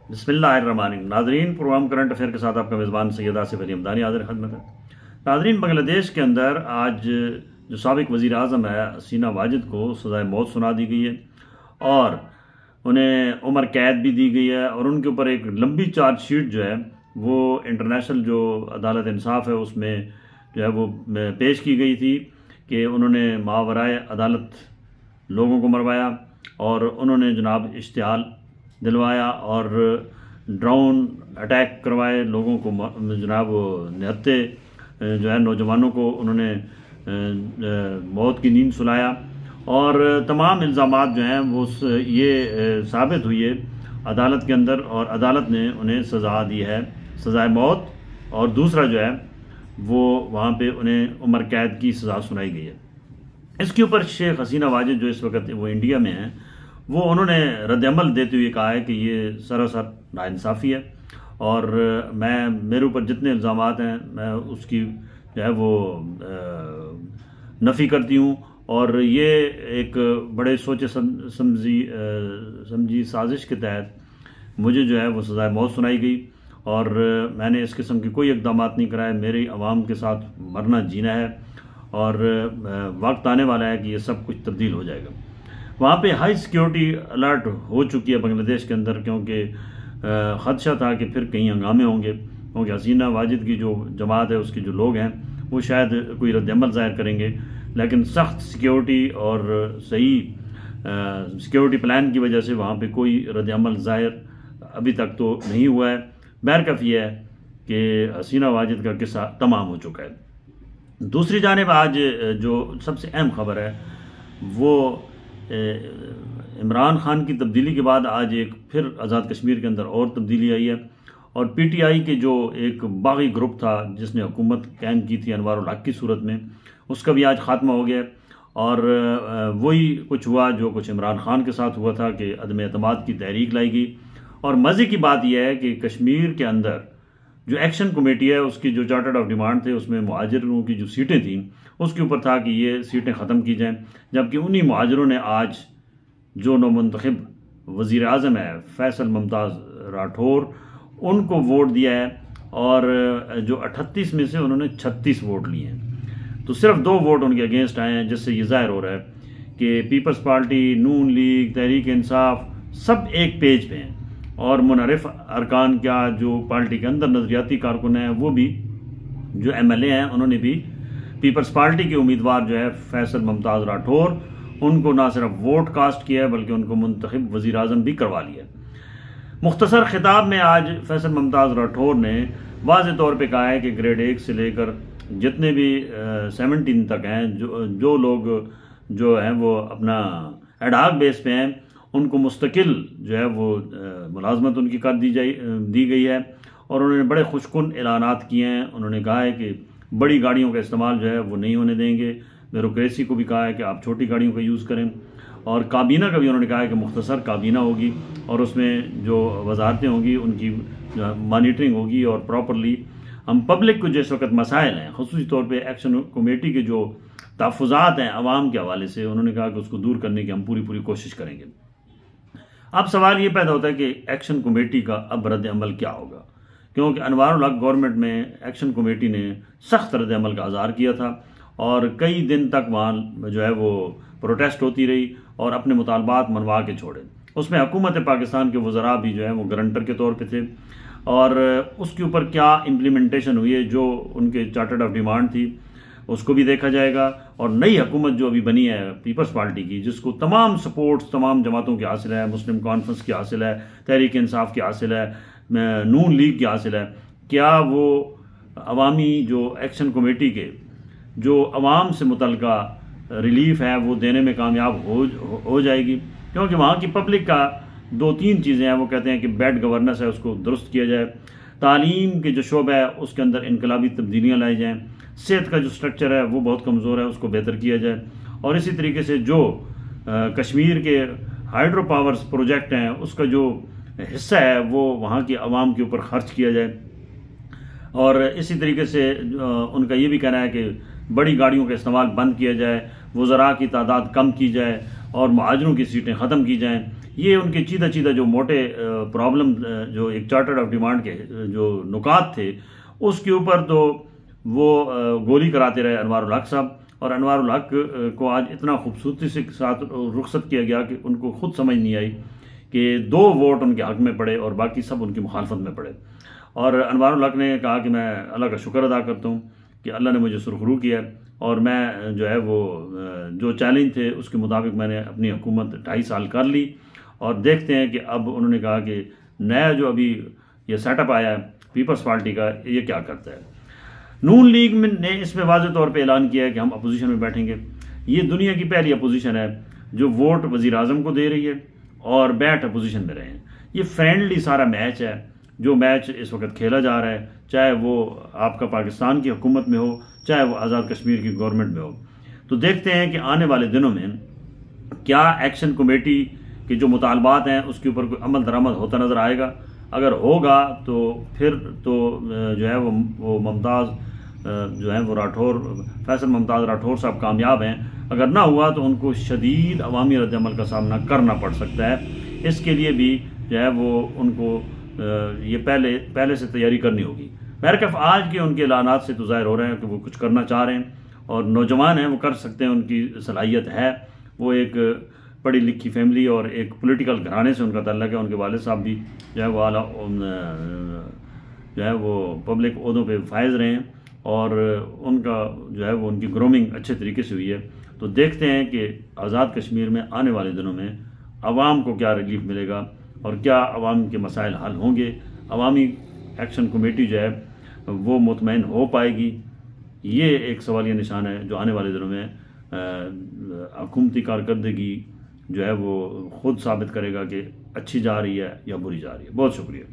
बिस्मिल्लाहिर्रहमानिर्रहीम। नाज़रीन, programme current affair के साथ आपका मेज़बान सैयद आसिफ अली हमदानी हाज़िर खिदमत है। नाज़रीन, बांग्लादेश के अंदर आज जो साबिक़ वज़ीर आज़म है हसीना वाजिद को सज़ाए मौत सुना दी गई है और उन्हें उम्र कैद भी दी गई है और उनके ऊपर एक लंबी चार्जशीट जो है वो इंटरनेशनल जो अदालत इंसाफ है उसमें जो है वो पेश की गई थी कि उन्होंने मावराए अदालत लोगों को मरवाया और उन्होंने जनाब इश्तिहाल दिलवाया और ड्रोन अटैक करवाए लोगों को, जनाब निहत्ते जो है नौजवानों को उन्होंने मौत की नींद सुलाया और तमाम इल्ज़ामात जो हैं वो ये साबित हुई है अदालत के अंदर और अदालत ने उन्हें सज़ा दी है, सज़ाए मौत, और दूसरा जो है वो वहाँ पे उन्हें उम्र कैद की सज़ा सुनाई गई है। इसके ऊपर शेख हसीना वाजिद जो इस वक्त वो इंडिया में हैं वो उन्होंने रद्द-ए-अमल देते हुए कहा है कि ये सरासर नाइंसाफ़ी है और मेरे ऊपर जितने इल्ज़ामात हैं मैं उसकी जो है वो नफ़ी करती हूँ और ये एक बड़े सोचे समझी साजिश के तहत मुझे जो है वो सज़ाए मौत सुनाई गई और मैंने इस किस्म की कोई इक़दामात नहीं कराए। मेरी आवाम के साथ मरना जीना है और वक्त आने वाला है कि ये सब कुछ तब्दील हो जाएगा। वहाँ पे हाई सिक्योरिटी अलर्ट हो चुकी है बांग्लादेश के अंदर, क्योंकि ख़दशा था कि फिर कहीं हंगामे होंगे, क्योंकि हसीना वाजिद की जो जमात है उसके जो लोग हैं वो शायद कोई रद्द-ए-अमल ज़ाहिर करेंगे, लेकिन सख्त सिक्योरिटी और सही सिक्योरिटी प्लान की वजह से वहाँ पे कोई रद्द-ए-अमल ज़ाहिर अभी तक तो नहीं हुआ है। बहरकफ ये है कि हसीना वाजिद का किस्सा तमाम हो चुका है। दूसरी जानिब आज जो सबसे अहम खबर है वो इमरान खान की तब्दीली के बाद आज एक फिर आज़ाद कश्मीर के अंदर और तब्दीली आई है और पीटीआई के जो एक बागी ग्रुप था जिसने हुकूमत कायम की थी अनवारुल हक की सूरत में, उसका भी आज ख़ात्मा हो गया और वही कुछ हुआ जो कुछ इमरान खान के साथ हुआ था कि अदम एतमाद की तहरीक लाई गई। और मज़े की बात यह है कि कश्मीर के अंदर जो एक्शन कमेटी है उसकी जो चार्टर्ड ऑफ डिमांड थे उसमें मुहाजिरों की जो सीटें थीं उसके ऊपर था कि ये सीटें ख़त्म की जाएं, जबकि उन्हीं मुहाजिरों ने आज जो नौमुंतखब वज़ीर आज़म है फैसल मुमताज़ राठौर उनको वोट दिया है और जो 38 में से उन्होंने 36 वोट लिए हैं, तो सिर्फ 2 वोट उनके अगेंस्ट आए हैं, जिससे ये ज़ाहिर हो रहा है कि पीपल्स पार्टी, नून लीग, तहरीक इंसाफ सब एक पेज पे हैं और मुनरिफ अरकान क्या जो पार्टी के अंदर नज़रियाती कारकुन हैं वो भी जो MLA हैं उन्होंने भी पीपल्स पार्टी के उम्मीदवार जो है फैसल मुमताज़ राठौर उनको ना सिर्फ वोट कास्ट किया है बल्कि उनको मुंतखब वज़ीर आज़म भी करवा लिया। मुख्तसर खिताब में आज फैसल मुमताज़ राठौर ने वाज़ेह तौर पे कहा है कि ग्रेड 1 से लेकर जितने भी 17 तक हैं जो लोग जो हैं वो अपना एडहाक बेस पे हैं उनको मुस्तकिल जो है वो मुलाजमत उनकी कर दी गई है और उन्होंने बड़े खुशकुन ऐलानात किए हैं। उन्होंने कहा है कि बड़ी गाड़ियों का इस्तेमाल जो है वो नहीं होने देंगे, ब्यूरोक्रेसी को भी कहा है कि आप छोटी गाड़ियों का यूज़ करें और काबीना का भी उन्होंने कहा है कि मुख्तसर काबीना होगी और उसमें जो वजारतें होंगी उनकी मॉनिटरिंग होगी और प्रॉपरली हम पब्लिक को जिस वक्त मसाइल हैं ख़ुसूसी तौर पर एक्शन कमेटी के जो तहफ़्फ़ुज़ात हैं आवाम के हवाले से उन्होंने कहा कि उसको दूर करने की हम पूरी कोशिश करेंगे। अब सवाल ये पैदा होता है कि एक्शन कमेटी का अब रद्द-ए-अमल क्या होगा, क्योंकि अनवारुल हक गवर्नमेंट में एक्शन कमेटी ने सख्त रद्द-ए-अमल का इज़हार किया था और कई दिन तक वहाँ जो है वो प्रोटेस्ट होती रही और अपने मुतालबात मनवा के छोड़े। उसमें हुकूमत पाकिस्तान के वज़रा भी जो है वो गारंटर के तौर पे थे और उसके ऊपर क्या इम्प्लीमेंटेशन हुई है जो उनके चार्टर्ड ऑफ डिमांड थी उसको भी देखा जाएगा। और नई हुकूमत जो अभी बनी है पीपल्स पार्टी की जिसको तमाम सपोर्ट्स तमाम जमातों की हासिल है, मुस्लिम कॉन्फ्रेंस की हासिल है, तहरीक इंसाफ की हासिल है, नून लीग की हासिल है, क्या वो अवामी जो एक्शन कमेटी के जो अवाम से मुतल्लिका रिलीफ है वो देने में कामयाब हो जाएगी, क्योंकि वहाँ की पब्लिक का 2-3 चीज़ें हैं। वो कहते हैं कि बैड गवर्नेंस है उसको दुरुस्त किया जाए, तालीम के जो शोबा है उसके अंदर इनकलाबी तब्दीलियाँ लाई जाएँ, सेहत का जो स्ट्रक्चर है वो बहुत कमज़ोर है उसको बेहतर किया जाए और इसी तरीके से जो कश्मीर के हाइड्रो पावर्स प्रोजेक्ट हैं उसका जो हिस्सा है वो वहाँ की आवाम के ऊपर खर्च किया जाए और इसी तरीके से उनका ये भी कहना है कि बड़ी गाड़ियों का इस्तेमाल बंद किया जाए, वज़रा की तादाद कम की जाए और मुहाजिरों की सीटें ख़त्म की जाएँ। ये उनके चीदा चीदा जो मोटे प्रॉब्लम जो एक चार्टर्ड ऑफ डिमांड के जो नुकात थे उसके ऊपर तो वो गोली कराते रहे अनवारुल हक साहब। और अनवारुल हक को आज इतना खूबसूरती से साथ रुखसत किया गया कि उनको खुद समझ नहीं आई कि 2 वोट उनके हक में पड़े और बाकी सब उनकी मुखालफत में पड़े। और अनवारुल हक ने कहा कि मैं अल्लाह का शुक्र अदा करता हूँ कि अल्लाह ने मुझे सुरखरू किया और मैं जो है वो जो चैलेंज थे उसके मुताबिक मैंने अपनी हुकूमत 2.5 साल कर ली। और देखते हैं कि अब उन्होंने कहा कि नया जो अभी ये सेटअप आया है पीपल्स पार्टी का, ये क्या करता है। नून लीग ने इसमें वाज़ेह तौर पे ऐलान किया है कि हम अपोजिशन में बैठेंगे। ये दुनिया की पहली अपोजिशन है जो वोट वज़ीर आज़म को दे रही है और बैठ अपोजिशन में रहे हैं। ये फ्रेंडली सारा मैच है जो मैच इस वक्त खेला जा रहा है, चाहे वो आपका पाकिस्तान की हुकूमत में हो चाहे वो आज़ाद कश्मीर की गवर्नमेंट में हो। तो देखते हैं कि आने वाले दिनों में क्या एक्शन कमेटी के जो मुतालबात हैं उसके ऊपर कोई अमल दरामद होता नज़र आएगा। अगर होगा तो फिर तो जो है वो मुमताज़ जो है वो राठौर फैसल मुमताज़ राठौर साहब कामयाब हैं। अगर ना हुआ तो उनको शदीद अवामी रद्दअमल का सामना करना पड़ सकता है। इसके लिए भी जो है वो उनको ये पहले से तैयारी करनी होगी। बहरकैफ आज के उनके ऐलानात से तो ज़ाहिर हो रहे हैं कि वो कुछ करना चाह रहे हैं और नौजवान हैं, वो कर सकते हैं, उनकी सलाहियत है। वो एक पढ़ी लिखी फैमिली और एक पॉलिटिकल घराने से उनका ताल्लुक है। उनके वालिद साहब भी जो है वो आला जो है वो पब्लिक ओहदों पे फायज रहे हैं और उनका जो है वो उनकी ग्रूमिंग अच्छे तरीके से हुई है। तो देखते हैं कि आज़ाद कश्मीर में आने वाले दिनों में आवाम को क्या रिलीफ मिलेगा और क्या आवाम के मसाइल हल होंगे। अवामी एक्शन कमेटी जो है वो मुतमईन हो पाएगी, ये एक सवालिया निशान है जो आने वाले दिनों में हुकूमती कारकर्दगी जो है वो खुद साबित करेगा कि अच्छी जा रही है या बुरी जा रही है। बहुत शुक्रिया।